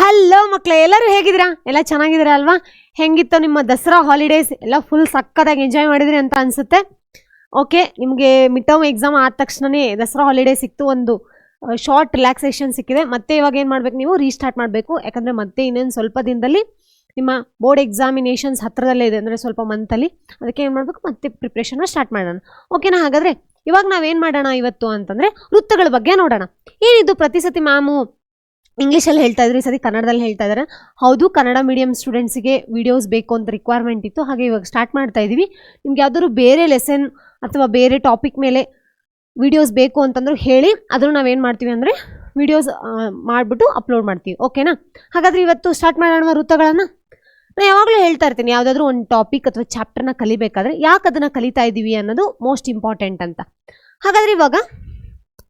Hello ಮಕ್ಕಳೇ, ಎಲ್ಲರೂ ಹೇಗಿದ್ದೀರಾ? ಎಲ್ಲ ಚೆನ್ನಾಗಿದ್ದೀರಾ ಅಲ್ವಾ? ಹೆಂಗಿತ್ತು ನಿಮ್ಮ ದಸರಾ ಹಾಲಿಡೇಸ್? ಎಲ್ಲ ಫುಲ್ ಸಕ್ಕತ್ತಾಗಿ ಎಂಜಾಯ್ ಮಾಡಿದ್ರಿ ಅಂತ ಅನ್ಸುತ್ತೆ. ಓಕೆ, ನಿಮಗೆ ಮಿಡ್ ಟರ್ಮ್ ಎಕ್ಸಾಮ್ ಆದ ತಕ್ಷಣನೇ ದಸರಾ ಹಾಲಿಡೇ ಸಿಕ್ತು, ಒಂದು ಶಾರ್ಟ್ ರಿಲ್ಯಾಕ್ಸೇಷನ್ ಸಿಕ್ಕಿದೆ. ಮತ್ತೆ ಇವಾಗ ಏನು ಮಾಡ್ಬೇಕು, ನೀವು ರೀಸ್ಟಾರ್ಟ್ ಮಾಡಬೇಕು. ಯಾಕಂದರೆ ಮತ್ತೆ ಇನ್ನೇನು ಸ್ವಲ್ಪ ದಿನದಲ್ಲಿ ನಿಮ್ಮ ಬೋರ್ಡ್ ಎಕ್ಸಾಮಿನೇಷನ್ಸ್ ಹತ್ತಿರದಲ್ಲೇ ಇದೆ, ಅಂದರೆ ಸ್ವಲ್ಪ ಮಂತಲ್ಲಿ. ಅದಕ್ಕೆ ಏನು ಮಾಡಬೇಕು, ಮತ್ತೆ ಪ್ರಿಪ್ರೇಷನ್ನ ಸ್ಟಾರ್ಟ್ ಮಾಡೋಣ. ಓಕೆನಾ? ಹಾಗಾದರೆ ಇವಾಗ ನಾವೇನು ಮಾಡೋಣ ಇವತ್ತು ಅಂತಂದರೆ ವೃತ್ತಗಳ ಬಗ್ಗೆ ನೋಡೋಣ. ಏನಿದು ಪ್ರತಿ ಸತಿ ಮ್ಯಾಮು ಇಂಗ್ಲೀಷಲ್ಲಿ ಹೇಳ್ತಾ ಇದ್ರು, ಈ ಸತಿ ಕನ್ನಡದಲ್ಲಿ ಹೇಳ್ತಾ ಇದ್ದಾರೆ. ಹೌದು, ಕನ್ನಡ ಮೀಡಿಯಂ ಸ್ಟೂಡೆಂಟ್ಸಿಗೆ ವೀಡಿಯೋಸ್ ಬೇಕು ಅಂತ ರಿಕ್ವೈರ್ಮೆಂಟ್ ಇತ್ತು, ಹಾಗೆ ಇವಾಗ ಸ್ಟಾರ್ಟ್ ಮಾಡ್ತಾ ಇದ್ದೀವಿ. ನಿಮ್ಗೆ ಯಾವ್ದಾದ್ರು ಬೇರೆ ಲೆಸನ್ ಅಥವಾ ಬೇರೆ ಟಾಪಿಕ್ ಮೇಲೆ ವೀಡಿಯೋಸ್ ಬೇಕು ಅಂತಂದ್ರು ಹೇಳಿ, ಅದನ್ನು ನಾವೇನು ಮಾಡ್ತೀವಿ ಅಂದರೆ ವೀಡಿಯೋಸ್ ಮಾಡಿಬಿಟ್ಟು ಅಪ್ಲೋಡ್ ಮಾಡ್ತೀವಿ. ಓಕೆನಾ? ಹಾಗಾದರೆ ಇವತ್ತು ಸ್ಟಾರ್ಟ್ ಮಾಡೋಣ ವೃತ್ತಗಳನ್ನು. ನಾನು ಯಾವಾಗಲೂ ಹೇಳ್ತಾ ಇರ್ತೀನಿ, ಯಾವುದಾದ್ರೂ ಒಂದು ಟಾಪಿಕ್ ಅಥವಾ ಚಾಪ್ಟರ್ನ ಕಲಿಬೇಕಾದ್ರೆ ಯಾಕೆ ಅದನ್ನು ಕಲಿತಾ ಇದ್ದೀವಿ ಅನ್ನೋದು ಮೋಸ್ಟ್ ಇಂಪಾರ್ಟೆಂಟ್ ಅಂತ. ಹಾಗಾದರೆ ಇವಾಗ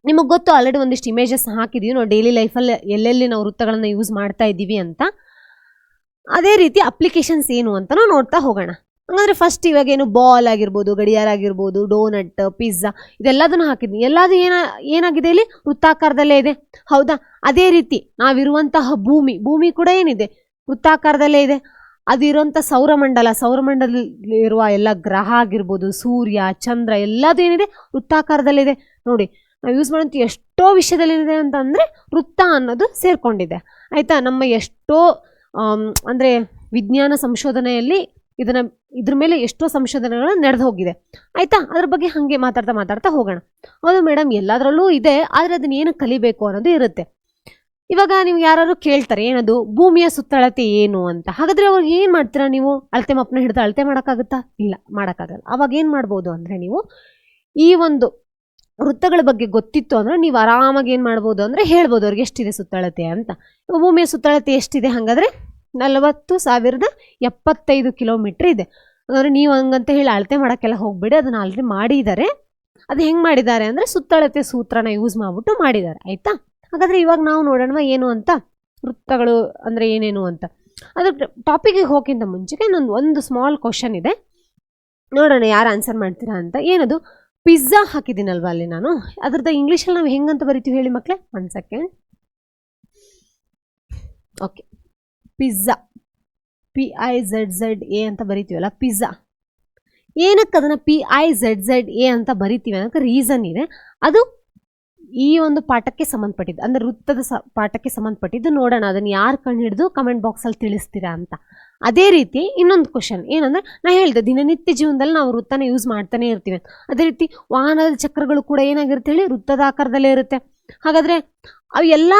ನಿಮಗೆ ಗೊತ್ತು, ಆಲ್ರೆಡಿ ಒಂದಿಷ್ಟು ಇಮೇಜಸ್ ಹಾಕಿದ್ದೀವಿ ನಾವು ಡೈಲಿ ಲೈಫಲ್ಲಿ ಎಲ್ಲೆಲ್ಲಿ ನಾವು ವೃತ್ತಗಳನ್ನು ಯೂಸ್ ಮಾಡ್ತಾ ಇದ್ದೀವಿ ಅಂತ. ಅದೇ ರೀತಿ ಅಪ್ಲಿಕೇಶನ್ಸ್ ಏನು ಅಂತ ನಾವು ನೋಡ್ತಾ ಹೋಗೋಣ. ಹಾಗಾದರೆ ಫಸ್ಟ್ ಇವಾಗ ಏನು ಬಾಲ್ ಆಗಿರ್ಬೋದು, ಗಡಿಯಾರ ಆಗಿರ್ಬೋದು, ಡೋನಟ್, ಪಿಜ್ಜಾ, ಇದೆಲ್ಲದನ್ನು ಹಾಕಿದ್ವಿ. ಎಲ್ಲದು ಏನಾಗಿದೆ ಇಲ್ಲಿ? ವೃತ್ತಾಕಾರದಲ್ಲೇ ಇದೆ. ಹೌದಾ? ಅದೇ ರೀತಿ ನಾವಿರುವಂತಹ ಭೂಮಿ ಕೂಡ ಏನಿದೆ? ವೃತ್ತಾಕಾರದಲ್ಲೇ ಇದೆ. ಅದಿರುವಂಥ ಸೌರಮಂಡಲದಲ್ಲಿರುವ ಎಲ್ಲ ಗ್ರಹ ಆಗಿರ್ಬೋದು, ಸೂರ್ಯ, ಚಂದ್ರ, ಎಲ್ಲದು ಏನಿದೆ? ವೃತ್ತಾಕಾರದಲ್ಲಿದೆ. ನೋಡಿ, ನಾವು ಯೂಸ್ ಮಾಡೋಂಥ ಎಷ್ಟೋ ವಿಷಯದಲ್ಲಿ ಏನಿದೆ ಅಂತಂದರೆ ವೃತ್ತ ಅನ್ನೋದು ಸೇರಿಕೊಂಡಿದೆ. ಆಯಿತಾ? ನಮ್ಮ ಎಷ್ಟೋ ಅಂದರೆ ವಿಜ್ಞಾನ ಸಂಶೋಧನೆಯಲ್ಲಿ ಇದ್ರ ಮೇಲೆ ಎಷ್ಟೋ ಸಂಶೋಧನೆಗಳು ನಡೆದು ಹೋಗಿದೆ. ಆಯಿತಾ? ಅದ್ರ ಬಗ್ಗೆ ಹಾಗೆ ಮಾತಾಡ್ತಾ ಹೋಗೋಣ. ಹೌದು ಮೇಡಮ್, ಎಲ್ಲದರಲ್ಲೂ ಇದೆ, ಆದರೆ ಅದನ್ನ ಏನು ಕಲಿಬೇಕು ಅನ್ನೋದು ಇರುತ್ತೆ. ಇವಾಗ ನೀವು ಯಾರು ಕೇಳ್ತಾರೆ, ಏನದು ಭೂಮಿಯ ಸುತ್ತಳತೆ ಏನು ಅಂತ. ಹಾಗಾದರೆ ಅವಾಗ ಏನು ಮಾಡ್ತೀರಾ ನೀವು? ಅಳತೆ ಮಾಪನ ಹಿಡಿದು ಅಳತೆ ಮಾಡೋಕ್ಕಾಗುತ್ತಾ? ಇಲ್ಲ, ಮಾಡೋಕ್ಕಾಗಲ್ಲ. ಅವಾಗ ಏನು ಮಾಡ್ಬೋದು ಅಂದರೆ, ನೀವು ಈ ಒಂದು ವೃತ್ತಗಳ ಬಗ್ಗೆ ಗೊತ್ತಿತ್ತು ಅಂದರೆ ನೀವು ಆರಾಮಾಗಿ ಏನು ಮಾಡ್ಬೋದು ಅಂದರೆ ಹೇಳ್ಬೋದು ಅವ್ರಿಗೆ ಎಷ್ಟಿದೆ ಸುತ್ತಳತೆ ಅಂತ. ಭೂಮಿಯ ಸುತ್ತಳತೆ ಎಷ್ಟಿದೆ? ಹಾಗಾದರೆ 40,075 ಕಿಲೋಮೀಟ್ರ್ ಇದೆ. ಹಾಗಾದರೆ ನೀವು ಹಂಗಂತ ಹೇಳಿ ಅಳತೆ ಮಾಡೋಕ್ಕೆಲ್ಲ ಹೋಗ್ಬೇಡಿ, ಅದನ್ನು ಆಲ್ರೆಡಿ ಮಾಡಿದ್ದಾರೆ. ಅದು ಹೆಂಗೆ ಮಾಡಿದ್ದಾರೆ ಅಂದರೆ ಸುತ್ತಳತೆ ಸೂತ್ರನ ಯೂಸ್ ಮಾಡಿಬಿಟ್ಟು ಮಾಡಿದ್ದಾರೆ. ಆಯಿತಾ? ಹಾಗಾದರೆ ಇವಾಗ ನಾವು ನೋಡೋಣ ಏನು ಅಂತ, ವೃತ್ತಗಳು ಅಂದರೆ ಏನೇನು ಅಂತ. ಅದ್ರ ಟಾಪಿಕ್ಗೆ ಹೋಗೋಕ್ಕಿಂತ ಮುಂಚೆಗೆ ಒಂದು ಸ್ಮಾಲ್ ಕ್ವಶನ್ ಇದೆ, ನೋಡೋಣ ಯಾರು ಆನ್ಸರ್ ಮಾಡ್ತೀರಾ ಅಂತ. ಏನದು? ಪಿಜ್ಜಾ ಹಾಕಿದ್ದೀನಲ್ವ ಅಲ್ಲಿ ನಾನು, ಅದ್ರದ್ದು ಇಂಗ್ಲೀಷಲ್ಲಿ ನಾವು ಹೆಂಗಂತ ಬರಿತೀವಿ ಹೇಳಿ ಮಕ್ಕಳೇ? 1 ಸೆಕೆಂಡ್. ಓಕೆ, ಪಿಜ್ಜಾ, PIZZA ಅಂತ ಬರಿತೀವಲ್ಲ, ಪಿಜ್ಜಾ. ಏನಕ್ಕೆ ಅದನ್ನು PIZZA ಅಂತ ಬರಿತೀವಿ ಅನ್ನೋಕ್ಕೆ ರೀಸನ್ ಇದೆ. ಅದು ಈ ಒಂದು ಪಾಠಕ್ಕೆ ಸಂಬಂಧಪಟ್ಟಿದ್ದು, ಅಂದರೆ ವೃತ್ತದ ಪಾಠಕ್ಕೆ ಸಂಬಂಧಪಟ್ಟಿದ್ದು. ನೋಡೋಣ ಅದನ್ನು ಯಾರು ಕಂಡು ಹಿಡಿದು ಕಮೆಂಟ್ ಬಾಕ್ಸಲ್ಲಿ ತಿಳಿಸ್ತೀರಾ ಅಂತ. ಅದೇ ರೀತಿ ಇನ್ನೊಂದು ಕ್ವಶನ್ ಏನಂದರೆ, ನಾನು ಹೇಳಿದೆ ದಿನನಿತ್ಯ ಜೀವನದಲ್ಲಿ ನಾವು ವೃತ್ತನ ಯೂಸ್ ಮಾಡ್ತಾನೆ ಇರ್ತೀವಿ. ಅದೇ ರೀತಿ ವಾಹನದ ಚಕ್ರಗಳು ಕೂಡ ಏನಾಗಿರುತ್ತೆ ಹೇಳಿ? ವೃತ್ತದ ಆಕಾರದಲ್ಲೇ ಇರುತ್ತೆ. ಹಾಗಾದರೆ ಅವು ಎಲ್ಲ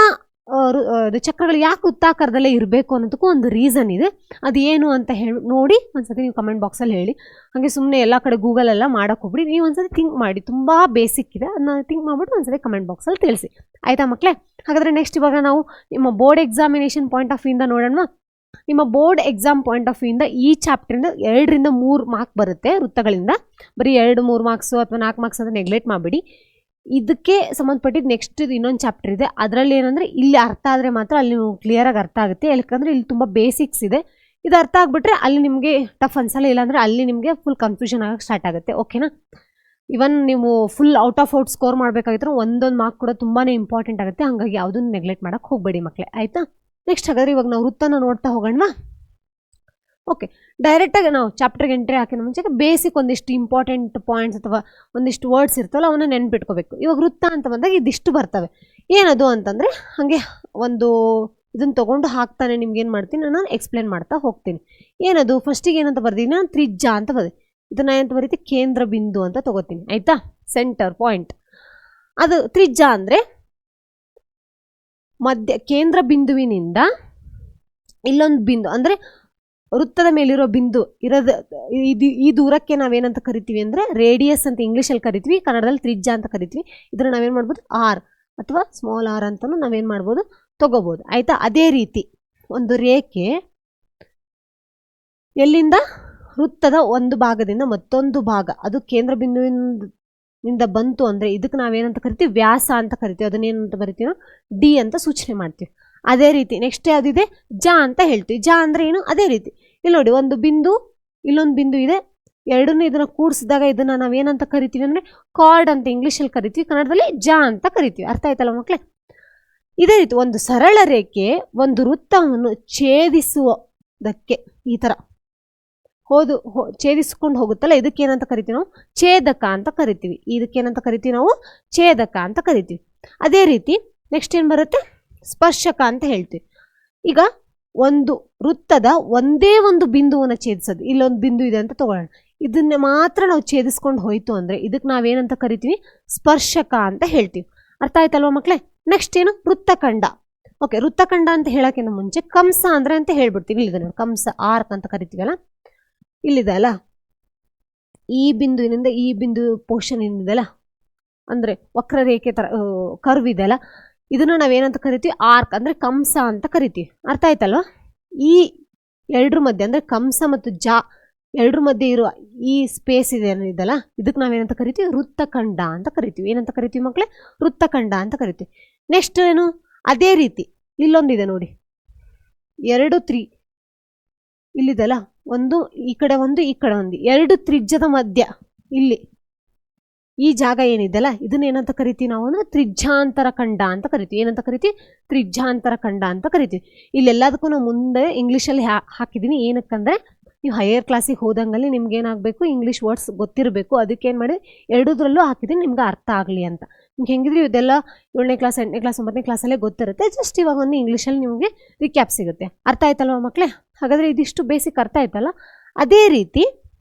ಚಕ್ರಗಳು ಯಾಕೆ ವೃತ್ತಾಕಾರದಲ್ಲೇ ಇರಬೇಕು ಅನ್ನೋದಕ್ಕೂ ಒಂದು ರೀಸನ್ ಇದೆ. ಅದು ಏನು ಅಂತ ನೋಡಿ ಒಂದ್ಸತಿ ನೀವು ಕಮೆಂಟ್ ಬಾಕ್ಸಲ್ಲಿ ಹೇಳಿ. ಹಾಗೆ ಸುಮ್ಮನೆ ಎಲ್ಲ ಕಡೆ ಗೂಗಲೆಲ್ಲ ಮಾಡೋಕೆ ಹೋಗ್ಬಿಡಿ, ನೀವು ಒಂದ್ಸತಿ ಥಿಂಕ್ ಮಾಡಿ. ತುಂಬ ಬೇಸಿಕ್ ಇದೆ, ಅದನ್ನ ಥಿಂಕ್ ಮಾಡಿಬಿಟ್ಟು ಒಂದ್ಸತಿ ಕಮೆಂಟ್ ಬಾಕ್ಸಲ್ಲಿ ತಿಳಿಸಿ. ಆಯಿತಾ ಮಕ್ಕಳೇ? ಹಾಗಾದರೆ ನೆಕ್ಸ್ಟ್ ಇವಾಗ ನಾವು ನಿಮ್ಮ ಬೋರ್ಡ್ ಎಕ್ಸಾಮಿನೇಷನ್ ಪಾಯಿಂಟ್ ಆಫ್ ವ್ಯೂಯಿಂದ ನೋಡೋಣ. ನಿಮ್ಮ ಬೋರ್ಡ್ ಎಕ್ಸಾಮ್ ಪಾಯಿಂಟ್ ಆಫ್ ವ್ಯೂಯಿಂದ ಈ ಚಾಪ್ಟರಿಂದ 2 ರಿಂದ 3 ಮಾರ್ಕ್ ಬರುತ್ತೆ ವೃತ್ತಗಳಿಂದ. ಬರೀ 2-3 ಮಾರ್ಕ್ಸು ಅಥವಾ 4 ಮಾರ್ಕ್ಸ್ ಅಂತ ನೆಗ್ಲೆಕ್ಟ್ ಮಾಡಿಬಿಡಿ. ಇದಕ್ಕೆ ಸಂಬಂಧಪಟ್ಟಿದ್ದು ನೆಕ್ಸ್ಟ್ ಇನ್ನೊಂದು ಚಾಪ್ಟರ್ ಇದೆ. ಅದರಲ್ಲಿ ಏನಂದರೆ ಇಲ್ಲಿ ಅರ್ಥ ಆದರೆ ಮಾತ್ರ ಅಲ್ಲಿ ನೀವು ಕ್ಲಿಯರಾಗಿ ಅರ್ಥ ಆಗುತ್ತೆ. ಯಾಕಂದರೆ ಇಲ್ಲಿ ತುಂಬ ಬೇಸಿಕ್ಸ್ ಇದೆ. ಇದು ಅರ್ಥ ಆಗಿಬಿಟ್ರೆ ಅಲ್ಲಿ ನಿಮಗೆ ಟಫ್ ಅನ್ಸಲ್ಲ, ಇಲ್ಲಾಂದರೆ ಅಲ್ಲಿ ನಿಮಗೆ ಫುಲ್ ಕನ್ಫ್ಯೂಷನ್ ಆಗೋಕ್ಕೆ ಸ್ಟಾರ್ಟ್ ಆಗುತ್ತೆ. ಓಕೆನಾ? ಇವನ್ ನೀವು full out of out score ಮಾಡಬೇಕಾಗಿದ್ರೆ ಒಂದೊಂದು ಮಾರ್ಕ್ ಕೂಡ ತುಂಬಾ ಇಂಪಾರ್ಟೆಂಟ್ ಆಗುತ್ತೆ. ಹಾಗಾಗಿ ಯಾವುದನ್ನು ನೆಗ್ಲೆಕ್ಟ್ ಮಾಡೋಕ್ಕೆ ಹೋಗಬೇಡಿ ಮಕ್ಕಳೇ. ಆಯಿತಾ? ನೆಕ್ಸ್ಟ್ ಹಾಗಾದರೆ ಇವಾಗ ನಾವು ವೃತ್ತನ ನೋಡ್ತಾ ಹೋಗೋಣ. ಓಕೆ, ಡೈರೆಕ್ಟಾಗಿ ನಾವು ಚಾಪ್ಟರ್ಗೆ ಎಂಟ್ರಿ ಹಾಕಿದ ಮುಂಚೆ ಬೇಸಿಕ್ ಒಂದಿಷ್ಟು ಇಂಪಾರ್ಟೆಂಟ್ ಪಾಯಿಂಟ್ಸ್ ಅಥವಾ ಒಂದಿಷ್ಟು ವರ್ಡ್ಸ್ ಇರ್ತವಲ್ಲ, ಅವನ್ನ ನೆನ್ಪಿಟ್ಕೋಬೇಕು. ಇವಾಗ ವೃತ್ತ ಅಂತ ಬಂದಾಗ ಇದಿಷ್ಟು ಬರ್ತವೆ. ಏನದು ಅಂತಂದರೆ, ಹಾಗೆ ಒಂದು ಇದನ್ನು ತೊಗೊಂಡು ಹಾಕ್ತಾನೆ ನಿಮ್ಗೇನು ಮಾಡ್ತೀನಿ, ನಾನು ಎಕ್ಸ್ಪ್ಲೇನ್ ಮಾಡ್ತಾ ಹೋಗ್ತೀನಿ. ಏನದು? ಫಸ್ಟಿಗೆ ಏನಂತ ಬರ್ತೀನಿ ನಾನು? ತ್ರಿಜ್ಯ ಅಂತ ಬರ್ತೀನಿ. ಇದನ್ನು ಏನಂತ ಬರೀತಿ? ಕೇಂದ್ರ ಬಿಂದು ಅಂತ ತೊಗೋತೀನಿ. ಆಯಿತಾ? Centre point. ಅದು ತ್ರಿಜ್ಯ ಅಂದರೆ ಕೇಂದ್ರ ಬಿಂದುವಿನಿಂದ ಇಲ್ಲೊಂದು ಬಿಂದು, ಅಂದರೆ ವೃತ್ತದ ಮೇಲಿರೋ ಬಿಂದು ಇರೋದು, ಈ ದೂರಕ್ಕೆ ನಾವೇನಂತ ಕರಿತೀವಿ ಅಂದರೆ ರೇಡಿಯಸ್ ಅಂತ ಇಂಗ್ಲೀಷಲ್ಲಿ ಕರಿತೀವಿ, ಕನ್ನಡದಲ್ಲಿ ತ್ರಿಜ್ಯ ಅಂತ ಕರಿತೀವಿ. ಇದನ್ನು ನಾವೇನು ಮಾಡ್ಬೋದು? ಆರ್ ಅಥವಾ ಸ್ಮಾಲ್ ಆರ್ ಅಂತಲೂ ನಾವೇನು ಮಾಡ್ಬೋದು? ತೊಗೋಬೋದು. ಆಯಿತಾ? ಅದೇ ರೀತಿ ಒಂದು ರೇಖೆ ಎಲ್ಲಿಂದ? ವೃತ್ತದ ಒಂದು ಭಾಗದಿಂದ ಮತ್ತೊಂದು ಭಾಗ, ಅದು ಕೇಂದ್ರ ಬಿಂದುವಿನಿಂದ ಬಂತು ಅಂದರೆ ಇದಕ್ಕೆ ನಾವೇನಂತ ಕರಿತೀವಿ? ವ್ಯಾಸ ಅಂತ ಕರಿತೀವಿ. ಅದನ್ನೇನಂತ ಬರಿತೀವಿ? ಡಿ ಅಂತ ಸೂಚನೆ ಮಾಡ್ತೀವಿ. ಅದೇ ರೀತಿ ನೆಕ್ಸ್ಟ್ ಯಾವುದಿದೆ? ಜ ಅಂತ ಹೇಳ್ತೀವಿ. ಜ ಅಂದರೆ ಏನು? ಅದೇ ರೀತಿ ಇಲ್ಲಿ ನೋಡಿ, ಒಂದು ಬಿಂದು ಇಲ್ಲೊಂದು ಬಿಂದು ಇದೆ, ಎರಡನ್ನೂ ಇದನ್ನು ಕೂಡಿಸಿದಾಗ ಇದನ್ನು ನಾವೇನಂತ ಕರಿತೀವಿ ಅಂದರೆ ಕಾರ್ಡ್ ಅಂತ ಇಂಗ್ಲೀಷಲ್ಲಿ ಕರಿತೀವಿ, ಕನ್ನಡದಲ್ಲಿ ಜ ಅಂತ ಕರಿತೀವಿ. ಅರ್ಥ ಆಯ್ತಲ್ಲ ಮಕ್ಕಳೇ? ಇದೇ ರೀತಿ ಒಂದು ಸರಳ ರೇಖೆ ಒಂದು ವೃತ್ತವನ್ನು ಛೇದಿಸುವುದಕ್ಕೆ ಈ ಥರ ಛೇದಿಸ್ಕೊಂಡು ಹೋಗುತ್ತಲ್ಲ, ಇದಕ್ಕೇನಂತ ಕರಿತೀವಿ ನಾವು? ಛೇದಕ ಅಂತ ಕರಿತೀವಿ. ಇದಕ್ಕೇನಂತ ಕರಿತೀವಿ ನಾವು? ಛೇದಕ ಅಂತ ಕರಿತೀವಿ. ಅದೇ ರೀತಿ ನೆಕ್ಸ್ಟ್ ಏನು ಬರುತ್ತೆ? ಸ್ಪರ್ಶಕ ಅಂತ ಹೇಳ್ತೀವಿ. ಈಗ ಒಂದು ವೃತ್ತದ ಒಂದೇ ಒಂದು ಬಿಂದುವನ್ನು ಛೇದಿಸೋದು, ಇಲ್ಲೊಂದು ಬಿಂದು ಇದೆ ಅಂತ ತಗೊಳ್ಳೋಣ, ಇದನ್ನ ಮಾತ್ರ ನಾವು ಛೇದಿಸ್ಕೊಂಡು ಹೋಯ್ತು ಅಂದರೆ ಇದಕ್ಕೆ ನಾವೇನಂತ ಕರಿತೀವಿ? ಸ್ಪರ್ಶಕ ಅಂತ ಹೇಳ್ತೀವಿ. ಅರ್ಥ ಆಯ್ತಲ್ವ ಮಕ್ಕಳೇ? ನೆಕ್ಸ್ಟ್ ಏನು? ವೃತ್ತಖಂಡ. ಓಕೆ, ವೃತ್ತಖಂಡ ಅಂತ ಹೇಳೋಕ್ಕಿಂತ ಮುಂಚೆ ಕಂಸ ಅಂದರೆ ಅಂತ ಹೇಳ್ಬಿಡ್ತೀವಿ. ಇಲ್ಲಿದೆ ನೋಡಿ, ಕಂಸ, ಆರ್ಕ್ ಅಂತ ಕರಿತೀವಲ್ಲ, ಇಲ್ಲಿದೆ ಅಲ್ಲ, ಈ ಬಿಂದುವಿನಿಂದ ಈ ಬಿಂದು ಪೋರ್ಷನ್ ಏನಿದೆಲ್ಲ, ಅಂದರೆ ವಕ್ರರೇಖೆ ಥರ ಕರ್ವ್ ಇದೆಯಲ್ಲ, ಇದನ್ನು ನಾವೇನಂತ ಕರಿತೀವಿ? ಆರ್ಕ್, ಅಂದರೆ ಕಂಸ ಅಂತ ಕರಿತೀವಿ. ಅರ್ಥ ಆಯ್ತಲ್ವ? ಈ ಎರಡರ ಮಧ್ಯೆ ಅಂದರೆ ಕಂಸ ಮತ್ತು ಜಾ ಎರಡರ ಮಧ್ಯೆ ಇರುವ ಈ ಸ್ಪೇಸ್ ಇದೆ ಇದೆಲ್ಲ, ಇದಕ್ಕೆ ನಾವೇನಂತ ಕರಿತೀವಿ? ವೃತ್ತಖಂಡ ಅಂತ ಕರಿತೀವಿ. ಏನಂತ ಕರಿತೀವಿ ಮಕ್ಕಳೇ? ವೃತ್ತಖಂಡ ಅಂತ ಕರಿತೀವಿ. ನೆಕ್ಸ್ಟ್ ಏನು? ಅದೇ ರೀತಿ ಇಲ್ಲೊಂದಿದೆ ನೋಡಿ, 2 3 ಇಲ್ಲಿದೆಲ್ಲ, ಒಂದು ಈ ಕಡೆ ಒಂದು ಈ ಕಡೆ ಒಂದು, 2 ತ್ರಿಜ್ಯದ ಮಧ್ಯ ಇಲ್ಲಿ ಈ ಜಾಗ ಏನಿದೆಲ್ಲ, ಇದನ್ನ ಏನಂತ ಕರಿತೀವಿ ನಾವು? ಅಂದರೆ ತ್ರಿಜ್ಯಾಂತರ ಖಂಡ ಅಂತ ಕರಿತೀವಿ. ಏನಂತ ಕರಿತೀವಿ? ತ್ರಿಜ್ಯಾಂತರ ಖಂಡ ಅಂತ ಕರಿತೀವಿ. ಇಲ್ಲೆಲ್ಲದಕ್ಕೂ ನಾವು ಮುಂದೆ ಇಂಗ್ಲೀಷಲ್ಲಿ ಹಾಕಿದ್ದೀನಿ. ಏನಕ್ಕಂದರೆ ನೀವು ಹೈಯರ್ ಕ್ಲಾಸಿಗೆ ಹೋದಂಗಲ್ಲಿ ನಿಮ್ಗೆ ಏನಾಗಬೇಕು? ಇಂಗ್ಲೀಷ್ ವರ್ಡ್ಸ್ ಗೊತ್ತಿರಬೇಕು. ಅದಕ್ಕೆ ಏನು ಮಾಡಿ ಎರಡೂದ್ರಲ್ಲೂ ಹಾಕಿದ್ದೀನಿ, ನಿಮ್ಗೆ ಅರ್ಥ ಆಗಲಿ ಅಂತ. ನಿಮ್ಗೆ ಹೆಂಗಿದ್ರಿ ಇದೆಲ್ಲ 7ನೇ ಕ್ಲಾಸ್ 8ನೇ ಕ್ಲಾಸ್ 9ನೇ ಕ್ಲಾಸಲ್ಲೇ ಗೊತ್ತಿರುತ್ತೆ. ಜಸ್ಟ್ ಇವಾಗ ಒಂದು ಇಂಗ್ಲೀಷಲ್ಲಿ ನಿಮಗೆ ರಿಕ್ಯಾಪ್ ಸಿಗುತ್ತೆ. ಅರ್ಥ ಆಯ್ತಲ್ವ ಮಕ್ಕಳೇ? ಹಾಗಾದರೆ ಇದಿಷ್ಟು ಬೇಸಿಕ್ ಅರ್ಥ ಆಯ್ತಲ್ಲ. ಅದೇ ರೀತಿ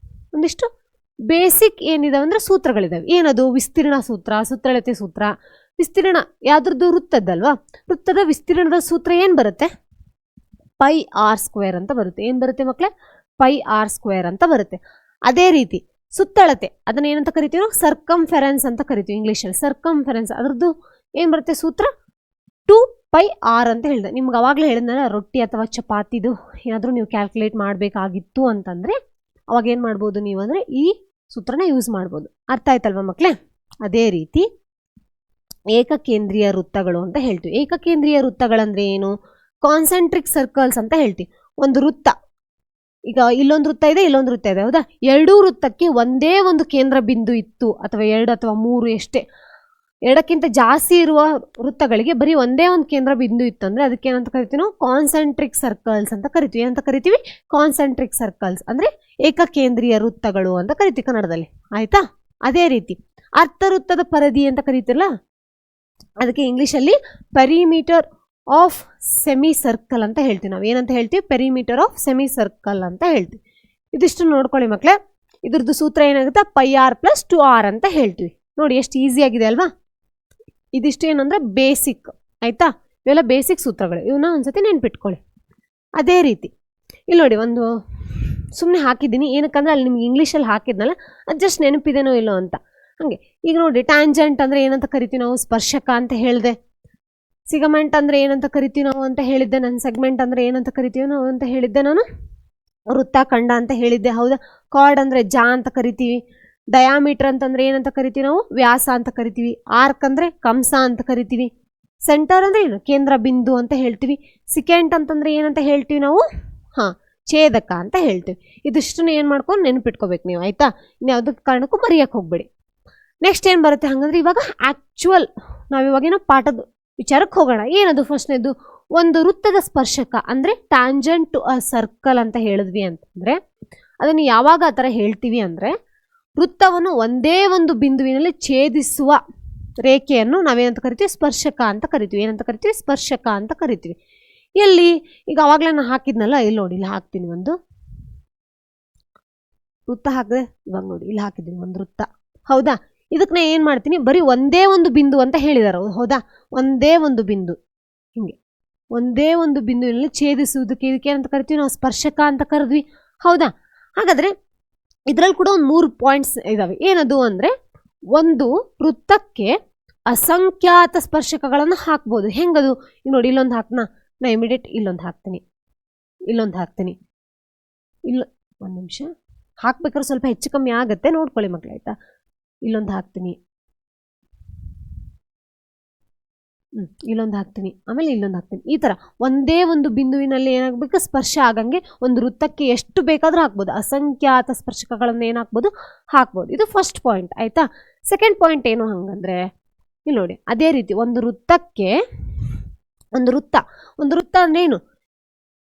ಒಂದಿಷ್ಟು ಬೇಸಿಕ್ ಏನಿದಾವೆ ಅಂದರೆ ಸೂತ್ರಗಳಿದಾವೆ. ಏನದು? ವಿಸ್ತೀರ್ಣ ಸೂತ್ರ, ಸುತ್ತಳತೆ ಸೂತ್ರ. ವಿಸ್ತೀರ್ಣ ಯಾವ್ದ್ರದ್ದು? ವೃತ್ತದ್ದಲ್ವಾ? ವೃತ್ತದ ವಿಸ್ತೀರ್ಣದ ಸೂತ್ರ ಏನು ಬರುತ್ತೆ? πr² ಅಂತ ಬರುತ್ತೆ. ಏನು ಬರುತ್ತೆ ಮಕ್ಕಳೇ? πr² ಅಂತ ಬರುತ್ತೆ. ಅದೇ ರೀತಿ ಸುತ್ತಳತೆ, ಅದನ್ನ ಏನಂತ ಕರಿತೀವಿ? ಸರ್ಕಂಫೆರೆನ್ಸ್ ಅಂತ ಕರಿತೀವಿ ಇಂಗ್ಲೀಷಲ್ಲಿ. ಸರ್ಕಂಫೆರೆನ್ಸ್ ಅದ್ರದ್ದು ಏನು ಬರುತ್ತೆ ಸೂತ್ರ? 2πr ಅಂತ ಹೇಳಿದೆ. ನಿಮ್ಗೆ ಅವಾಗಲೇ ಹೇಳಿದ್ನಲ್ಲ, ರೊಟ್ಟಿ ಅಥವಾ ಚಪಾತಿದು ಏನಾದರೂ ನೀವು ಕ್ಯಾಲ್ಕುಲೇಟ್ ಮಾಡಬೇಕಾಗಿತ್ತು ಅಂತಂದರೆ ಅವಾಗ ಏನು ಮಾಡ್ಬೋದು ನೀವು ಅಂದರೆ ಈ ಸೂತ್ರನ ಯೂಸ್ ಮಾಡ್ಬೋದು. ಅರ್ಥ ಆಯ್ತಲ್ವ ಮಕ್ಕಳೇ? ಅದೇ ರೀತಿ ಏಕಕೇಂದ್ರೀಯ ವೃತ್ತಗಳು ಅಂತ ಹೇಳ್ತೀವಿ. ಏಕಕೇಂದ್ರೀಯ ವೃತ್ತಗಳಂದ್ರೆ ಏನು? ಕಾನ್ಸೆಂಟ್ರಿಕ್ ಸರ್ಕಲ್ಸ್ ಅಂತ ಹೇಳ್ತೀವಿ. ಒಂದು ವೃತ್ತ, ಈಗ ಇಲ್ಲೊಂದು ವೃತ್ತ ಇದೆ, ಇಲ್ಲೊಂದು ವೃತ್ತ ಇದೆ, ಹೌದಾ? ಎರಡೂ ವೃತ್ತಕ್ಕೆ ಒಂದೇ ಒಂದು ಕೇಂದ್ರ ಬಿಂದು ಇತ್ತು, ಅಥವಾ 2 ಅಥವಾ 3 ಎಷ್ಟೇ, 2ಕ್ಕಿಂತ ಜಾಸ್ತಿ ಇರುವ ವೃತ್ತಗಳಿಗೆ ಬರೀ ಒಂದೇ ಒಂದು ಕೇಂದ್ರ ಬಿಂದು ಇತ್ತು ಅಂದರೆ ಅದಕ್ಕೆ ಏನಂತ ಕರಿತೀವಿ ನಾವು? ಕಾನ್ಸೆಂಟ್ರಿಕ್ ಸರ್ಕಲ್ಸ್ ಅಂತ ಕರಿತೀವಿ. ಏನಂತ ಕರಿತೀವಿ? ಕಾನ್ಸೆಂಟ್ರಿಕ್ ಸರ್ಕಲ್ಸ್ ಅಂದರೆ ಏಕಕೇಂದ್ರೀಯ ವೃತ್ತಗಳು ಅಂತ ಕರಿತೀವಿ ಕನ್ನಡದಲ್ಲಿ. ಆಯ್ತಾ? ಅದೇ ರೀತಿ ಅರ್ಧವೃತ್ತದ ಪರಿಧಿ ಅಂತ ಕರಿತಿರಲ್ಲ, ಅದಕ್ಕೆ ಇಂಗ್ಲೀಷಲ್ಲಿ ಪೆರಿಮೀಟರ್ ಆಫ್ ಸೆಮಿ ಸರ್ಕಲ್ ಅಂತ ಹೇಳ್ತೀವಿ. ನಾವು ಏನಂತ ಹೇಳ್ತೀವಿ? ಪೆರಿಮೀಟರ್ ಆಫ್ ಸೆಮಿ ಸರ್ಕಲ್ ಅಂತ ಹೇಳ್ತೀವಿ. ಇದಿಷ್ಟು ನೋಡ್ಕೊಳ್ಳಿ ಮಕ್ಕಳೇ. ಇದ್ರದ್ದು ಸೂತ್ರ ಏನಾಗುತ್ತೆ? πr + 2r ಅಂತ ಹೇಳ್ತೀವಿ. ನೋಡಿ ಎಷ್ಟು ಈಸಿ ಆಗಿದೆ ಅಲ್ವಾ? ಇದಿಷ್ಟು ಏನಂದ್ರೆ ಬೇಸಿಕ್. ಆಯ್ತಾ? ಇವೆಲ್ಲ ಬೇಸಿಕ್ ಸೂತ್ರಗಳು, ಇವನ್ನ ಒಂದ್ಸತಿ ನೆನ್ಪಿಟ್ಕೊಳ್ಳಿ. ಅದೇ ರೀತಿ ಇಲ್ಲಿ ನೋಡಿ, ಒಂದು ಸುಮ್ಮನೆ ಹಾಕಿದ್ದೀನಿ, ಏನಕ್ಕಂದ್ರೆ ಅಲ್ಲಿ ನಿಮ್ಗೆ ಇಂಗ್ಲೀಷಲ್ಲಿ ಹಾಕಿದ್ನಲ್ಲ, ಅದು ಜಸ್ಟ್ ನೆನಪಿದೇನೋ ಇಲ್ಲೋ ಅಂತ. ಹಾಗೆ ಈಗ ನೋಡಿ, ಟ್ಯಾಂಜೆಂಟ್ ಅಂದರೆ ಏನಂತ ಕರಿತೀವಿ ನಾವು? ಸ್ಪರ್ಶಕ ಅಂತ ಹೇಳಿದೆ. ಸಿಗಮೆಂಟ್ ಅಂದರೆ ಏನಂತ ಕರಿತೀವಿ ನಾವು ಅಂತ ಹೇಳಿದ್ದೆ ನಾನು. ಸೆಗ್ಮೆಂಟ್ ಅಂದರೆ ಏನಂತ ಕರಿತೀವಿ ನಾವು ಅಂತ ಹೇಳಿದ್ದೆ ನಾನು. ವೃತ್ತಖಂಡ ಅಂತ ಹೇಳಿದ್ದೆ, ಹೌದಾ? ಕಾರ್ಡ್ ಅಂದರೆ ಜಾ ಅಂತ ಕರಿತೀವಿ. ಡಯಾಮೀಟರ್ ಅಂತಂದ್ರೆ ಏನಂತ ಕರಿತೀವಿ ನಾವು? ವ್ಯಾಸ ಅಂತ ಕರಿತೀವಿ. ಆರ್ಕ್ ಅಂದರೆ ಕಂಸ ಅಂತ ಕರಿತೀವಿ. ಸೆಂಟರ್ ಅಂದರೆ ಏನು? ಕೇಂದ್ರ ಬಿಂದು ಅಂತ ಹೇಳ್ತೀವಿ. ಸಿಕೆಂಟ್ ಅಂತಂದ್ರೆ ಏನಂತ ಹೇಳ್ತೀವಿ ನಾವು? ಛೇದಕ ಅಂತ ಹೇಳ್ತೀವಿ. ಇದಿಷ್ಟನ್ನು ಏನು ಮಾಡ್ಕೊಂಡು ನೆನಪಿಟ್ಕೋಬೇಕು ನೀವು. ಆಯ್ತಾ? ಇನ್ಯಾವುದಕ್ಕೆ ಕಾರಣಕ್ಕೂ ಮರೆಯಕ್ಕೆ ಹೋಗ್ಬೇಡಿ. ನೆಕ್ಸ್ಟ್ ಏನು ಬರುತ್ತೆ ಹಾಗಂದ್ರೆ, ಇವಾಗ ಆ್ಯಕ್ಚುಯಲ್ ನಾವಿವಾಗೇನೋ ಪಾಠದ ವಿಚಾರಕ್ಕೆ ಹೋಗೋಣ. ಏನದು ಫಸ್ಟ್ನೇದು? ಒಂದು ವೃತ್ತದ ಸ್ಪರ್ಶಕ ಅಂದರೆ ಟ್ಯಾಂಜೆಂಟ್ ಟು ಅ ಸರ್ಕಲ್ ಅಂತ ಹೇಳಿದ್ವಿ ಅಂತಂದರೆ, ಅದನ್ನು ಯಾವಾಗ ಆ ಥರ ಹೇಳ್ತೀವಿ ಅಂದರೆ, ವೃತ್ತವನ್ನು ಒಂದೇ ಒಂದು ಬಿಂದುವಿನಲ್ಲಿ ಛೇದಿಸುವ ರೇಖೆಯನ್ನು ನಾವೇನಂತ ಕರಿತೀವಿ? ಸ್ಪರ್ಶಕ ಅಂತ ಕರಿತೀವಿ. ಏನಂತ ಕರಿತೀವಿ? ಸ್ಪರ್ಶಕ ಅಂತ ಕರಿತೀವಿ. ಎಲ್ಲಿ? ಈಗ ಅವಾಗಲೇ ನಾನು ಹಾಕಿದ್ನಲ್ಲ, ಇಲ್ಲಿ ನೋಡಿ, ಇಲ್ಲಿ ಹಾಕ್ತೀನಿ ಒಂದು ವೃತ್ತ ಹಾಕಿದೆ. ಇವಾಗ ನೋಡಿ, ಇಲ್ಲಿ ಹಾಕಿದ್ದೀನಿ ಒಂದು ವೃತ್ತ, ಹೌದಾ? ಇದಕ್ಕೆ ನಾನು ಏನು ಮಾಡ್ತೀನಿ? ಬರೀ ಒಂದೇ ಒಂದು ಬಿಂದು ಅಂತ ಹೇಳಿದಾರೆ, ಹೌದಾ? ಒಂದೇ ಒಂದು ಬಿಂದು, ಹಿಂಗೆ ಒಂದೇ ಒಂದು ಬಿಂದುವಿನಲ್ಲಿ ಛೇದಿಸುವುದಕ್ಕೆ ಇದಕ್ಕೆ ಏನಂತ ಕರಿತೀವಿ ನಾವು? ಸ್ಪರ್ಶಕ ಅಂತ ಕರೆದ್ವಿ, ಹೌದಾ? ಹಾಗಾದರೆ ಇದರಲ್ಲಿ ಕೂಡ ಒಂದು 3 ಪಾಯಿಂಟ್ಸ್ ಇದಾವೆ. ಏನದು ಅಂದರೆ, ಒಂದು ವೃತ್ತಕ್ಕೆ ಅಸಂಖ್ಯಾತ ಸ್ಪರ್ಶಕಗಳನ್ನು ಹಾಕ್ಬೋದು. ಹೆಂಗದು? ಈಗ ನೋಡಿ, ಇಲ್ಲೊಂದು ಹಾಕ್ನಾ, ನಾ ಇಮಿಡಿಯೇಟ್ ಇಲ್ಲೊಂದು ಹಾಕ್ತೀನಿ, ಇಲ್ಲೊಂದು ಹಾಕ್ತೀನಿ, ಇಲ್ಲ ಒಂದು ನಿಮಿಷ ಹಾಕ್ಬೇಕಾದ್ರೆ ಸ್ವಲ್ಪ ಹೆಚ್ಚು ಕಮ್ಮಿ ಆಗುತ್ತೆ, ನೋಡ್ಕೊಳ್ಳಿ ಮಕ್ಕಳು. ಆಯ್ತಾ? ಇಲ್ಲೊಂದು ಹಾಕ್ತೀನಿ, ಇಲ್ಲೊಂದು ಹಾಕ್ತೀನಿ, ಆಮೇಲೆ ಇಲ್ಲೊಂದು ಹಾಕ್ತೀನಿ. ಈ ಥರ ಒಂದೇ ಒಂದು ಬಿಂದುವಿನಲ್ಲಿ ಏನಾಗಬೇಕು? ಸ್ಪರ್ಶ ಆಗಂಗೆ ಒಂದು ವೃತ್ತಕ್ಕೆ ಎಷ್ಟು ಬೇಕಾದರೂ ಹಾಕ್ಬೋದು. ಅಸಂಖ್ಯಾತ ಸ್ಪರ್ಶಕಗಳನ್ನು ಏನು ಹಾಕ್ಬೋದು? ಹಾಕ್ಬೋದು. ಇದು ಫಸ್ಟ್ ಪಾಯಿಂಟ್. ಆಯಿತಾ? ಸೆಕೆಂಡ್ ಪಾಯಿಂಟ್ ಏನು ಹಂಗಂದ್ರೆ, ಇಲ್ಲಿ ನೋಡಿ, ಅದೇ ರೀತಿ ಒಂದು ವೃತ್ತಕ್ಕೆ ಒಂದು ವೃತ್ತ ಅಂದ್ರೆ ಏನು,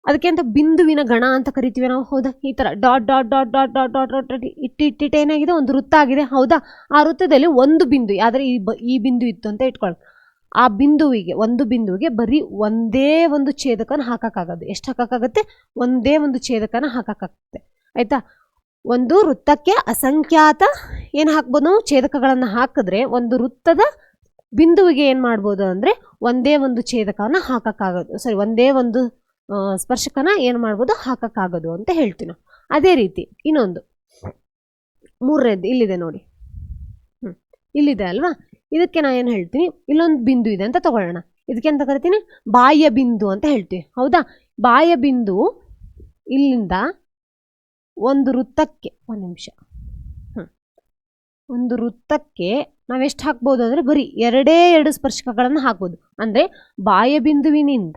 ಅದಕ್ಕೆ ಅಂತ ಬಿಂದುವಿನ ಗಣ ಅಂತ ಕರಿತೀವಿ ನಾವು, ಹೌದಾ? ಈ ತರ dot dot dot dot dot dot dot ಇಟ್ಟಿಟ್ಟು ಏನಾಗಿದೆ, ಒಂದು ವೃತ್ತ ಆಗಿದೆ, ಹೌದಾ? ಆ ವೃತ್ತದಲ್ಲಿ ಒಂದು ಬಿಂದು, ಆದರೆ ಈ ಬಿಂದು ಇತ್ತು ಅಂತ ಇಟ್ಕೊಳ್ಳಿ. ಆ ಒಂದು ಬಿಂದುವಿಗೆ ಬರೀ ಒಂದೇ ಒಂದು ಛೇದಕನ ಹಾಕಕ್ಕಾಗದು. ಎಷ್ಟು ಹಾಕಕ್ಕಾಗತ್ತೆ? ಒಂದೇ ಒಂದು ಛೇದಕನ ಹಾಕಕ್ಕಾಗತ್ತೆ, ಆಯ್ತಾ? ಒಂದು ವೃತ್ತಕ್ಕೆ ಅಸಂಖ್ಯಾತ ಏನು ಹಾಕ್ಬೋದು ನಾವು, ಛೇದಕಗಳನ್ನು ಹಾಕಿದ್ರೆ ಒಂದು ವೃತ್ತದ ಬಿಂದುವಿಗೆ ಏನು ಮಾಡ್ಬೋದು ಅಂದರೆ ಒಂದೇ ಒಂದು ಛೇದಕನ ಹಾಕಕ್ಕಾಗೋದು, ಒಂದೇ ಒಂದು ಸ್ಪರ್ಶಕನ ಏನು ಮಾಡ್ಬೋದು, ಹಾಕಕ್ಕಾಗೋದು ಅಂತ ಹೇಳ್ತೀವಿ ನಾವು. ಅದೇ ರೀತಿ ಇನ್ನೊಂದು ಮೂರನೇದು ಇಲ್ಲಿದೆ ನೋಡಿ, ಇಲ್ಲಿದೆ ಅಲ್ವಾ? ಇದಕ್ಕೆ ನಾ ಏನು ಹೇಳ್ತೀನಿ, ಇಲ್ಲೊಂದು ಬಿಂದು ಇದೆ ಅಂತ ತಗೊಳ್ಳೋಣ. ಇದಕ್ಕೆ ಅಂತ ಕರಿತೀನಿ ಬಾಹ್ಯ ಬಿಂದು ಅಂತ ಹೇಳ್ತೀವಿ, ಹೌದಾ? ಬಾಹ್ಯ ಬಿಂದು ಇಲ್ಲಿಂದ ಒಂದು ವೃತ್ತಕ್ಕೆ, ಒಂದು ನಿಮಿಷ, ಒಂದು ವೃತ್ತಕ್ಕೆ ನಾವೆಷ್ಟು ಹಾಕ್ಬೋದು ಅಂದರೆ ಬರೀ ಎರಡು ಸ್ಪರ್ಶಕಗಳನ್ನು ಹಾಕ್ಬೋದು. ಅಂದರೆ ಬಾಹ್ಯ ಬಿಂದುವಿನಿಂದ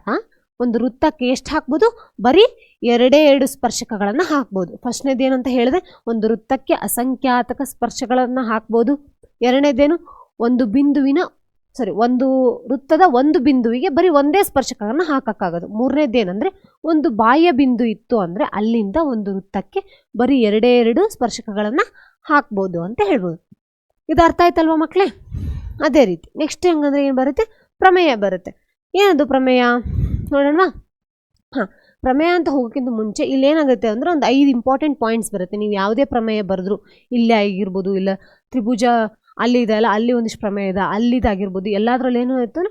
ಒಂದು ವೃತ್ತಕ್ಕೆ ಎಷ್ಟು ಹಾಕ್ಬೋದು, ಬರೀ ಎರಡು ಸ್ಪರ್ಶಕಗಳನ್ನು ಹಾಕ್ಬೋದು. ಫಸ್ಟ್ನೇದು ಏನಂತ ಹೇಳಿದ್ರೆ, ಒಂದು ವೃತ್ತಕ್ಕೆ ಅಸಂಖ್ಯಾತಕ ಸ್ಪರ್ಶಗಳನ್ನು ಹಾಕ್ಬೋದು. ಎರಡನೇದೇನು, ಒಂದು ವೃತ್ತದ ಒಂದು ಬಿಂದುವಿಗೆ ಬರೀ ಒಂದೇ ಸ್ಪರ್ಶಕಗಳನ್ನು ಹಾಕಕ್ಕಾಗೋದು. ಮೂರನೇದೇನೆಂದರೆ, ಒಂದು ಬಾಹ್ಯ ಬಿಂದು ಇತ್ತು ಅಂದರೆ ಅಲ್ಲಿಂದ ಒಂದು ವೃತ್ತಕ್ಕೆ ಬರೀ ಎರಡು ಸ್ಪರ್ಶಕಗಳನ್ನು ಹಾಕ್ಬೋದು ಅಂತ ಹೇಳ್ಬೋದು. ಇದು ಅರ್ಥ ಆಯ್ತಲ್ವ ಮಕ್ಕಳೇ? ಅದೇ ರೀತಿ ನೆಕ್ಸ್ಟ್ ಹೆಂಗಂದ್ರೆ ಏನು ಬರುತ್ತೆ, ಪ್ರಮೇಯ ಬರುತ್ತೆ. ಏನದು ಪ್ರಮೇಯ ನೋಡೋಣ. ಪ್ರಮೇಯ ಅಂತ ಹೋಗೋಕ್ಕಿಂತ ಮುಂಚೆ ಇಲ್ಲಿ ಏನಾಗುತ್ತೆ ಅಂದರೆ ಒಂದು 5 ಇಂಪಾರ್ಟೆಂಟ್ ಪಾಯಿಂಟ್ಸ್ ಬರುತ್ತೆ. ನೀವು ಯಾವುದೇ ಪ್ರಮೇಯ ಬರೆದ್ರು, ಇಲ್ಲೇ ಆಗಿರ್ಬೋದು, ಇಲ್ಲ ತ್ರಿಭುಜ ಅಲ್ಲಿದೆ ಅಲ್ಲ, ಅಲ್ಲಿ ಒಂದಿಷ್ಟು ಪ್ರಮೇಯ ಇದೆ, ಅಲ್ಲಿದ್ದಾಗಿರ್ಬೋದು, ಎಲ್ಲದರಲ್ಲಿ ಏನು ಇತ್ತು,